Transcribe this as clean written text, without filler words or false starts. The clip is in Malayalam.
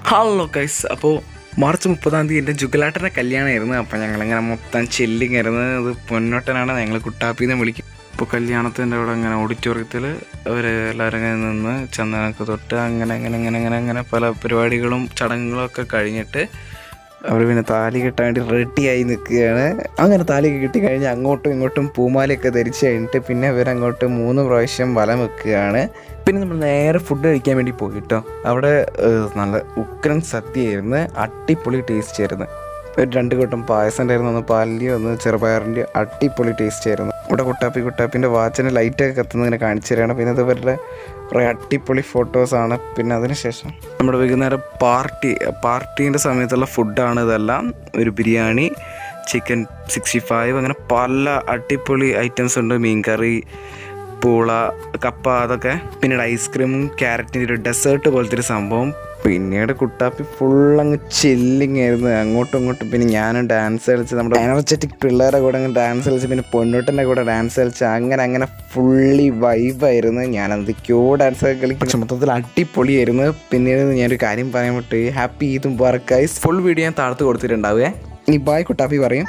ഹലോ ഗൈസ്, അപ്പോൾ മാർച്ച് 30 എൻ്റെ ജുഗലാട്ടൻ്റെ കല്യാണമായിരുന്നു. അപ്പോൾ ഞങ്ങളിങ്ങനെ മൊത്തം ചെല്ലിങ് ആയിരുന്നു. അത് പൊന്നോട്ടനാണ്, ഞങ്ങൾ കുട്ടാപ്പിന്ന് വിളിക്കും. ഇപ്പോൾ കല്യാണത്തിൻ്റെ അവിടെ അങ്ങനെ ഓഡിറ്റോറിയത്തിൽ അവർ എല്ലാവരും ഇങ്ങനെ നിന്ന് ചന്ദനമൊക്കെ തൊട്ട് അങ്ങനെ പല പരിപാടികളും ചടങ്ങുകളും ഒക്കെ കഴിഞ്ഞിട്ട് അവർ പിന്നെ താലി കെട്ടാൻ വേണ്ടി റെഡിയായി നിൽക്കുകയാണ്. അങ്ങനെ താലി കെട്ടി കഴിഞ്ഞ് അങ്ങോട്ടും ഇങ്ങോട്ടും പൂമാലയൊക്കെ ധരിച്ച് കഴിഞ്ഞിട്ട് പിന്നെ അവരങ്ങോട്ട് 3 പ്രാവശ്യം വലം വെക്കുകയാണ്. പിന്നെ നമ്മൾ നേരെ ഫുഡ് കഴിക്കാൻ വേണ്ടി പോയി കേട്ടോ. അവിടെ നല്ല ഉഗ്രൻ സദ്യയായിരുന്നു, അടിപൊളി ടേസ്റ്റ് ആയിരുന്നു. ഒരു 2 കൂട്ടം പായസം ഉണ്ടായിരുന്നു, ഒന്ന് പാലിൻ്റെയോ ഒന്ന് ചെറുപയറിൻ്റെയോ, അടിപൊളി ടേസ്റ്റ് ആയിരുന്നു. ഇവിടെ കുട്ടാപ്പിൻ്റെ വാച്ചിന് ലൈറ്റൊക്കെ കത്തുന്നതിനെ കാണിച്ചു തരികയാണ്. പിന്നെ ഇതുവരുടെ കുറേ അടിപൊളി ഫോട്ടോസാണ്. പിന്നെ അതിനുശേഷം നമ്മുടെ വൈകുന്നേരം പാർട്ടീൻ്റെ സമയത്തുള്ള ഫുഡാണ് ഇതെല്ലാം. ഒരു ബിരിയാണി, ചിക്കൻ 65, അങ്ങനെ പല അടിപൊളി ഐറ്റംസ് ഉണ്ട്. മീൻകറി, പൂള, കപ്പ, അതൊക്കെ. പിന്നീട് ഐസ്ക്രീമും ക്യാരറ്റിൻ്റെ ഒരു ഡെസേർട്ട് പോലത്തെ ഒരു സംഭവം. പിന്നീട് കുട്ടാപ്പി ഫുള്ളങ്ങ് ചില്ലിങ് ആയിരുന്നു, അങ്ങോട്ടും ഇങ്ങോട്ടും. പിന്നെ ഞാനും ഡാൻസ് കളിച്ച്, നമ്മുടെ എനർജറ്റിക് പിള്ളേരുടെ കൂടെ അങ്ങ് ഡാൻസ് കളിച്ച്, പിന്നെ പൊന്നോട്ടൻ്റെ കൂടെ ഡാൻസ് കളിച്ച്, അങ്ങനെ ഫുള്ളി വൈബായിരുന്നു. ഞാൻ എന്തൊക്കെയോ ഡാൻസൊക്കെ കളിക്കും. പക്ഷെ മൊത്തത്തിൽ അടിപൊളിയായിരുന്നു. പിന്നീട് ഞാനൊരു കാര്യം പറയാൻ വിട്ടു, happy Eid Mubarak guys. Full video ഞാൻ താഴത്ത് കൊടുത്തിട്ടുണ്ടാവുക. ഇനി ബായ് കുട്ടാപ്പി പറയും.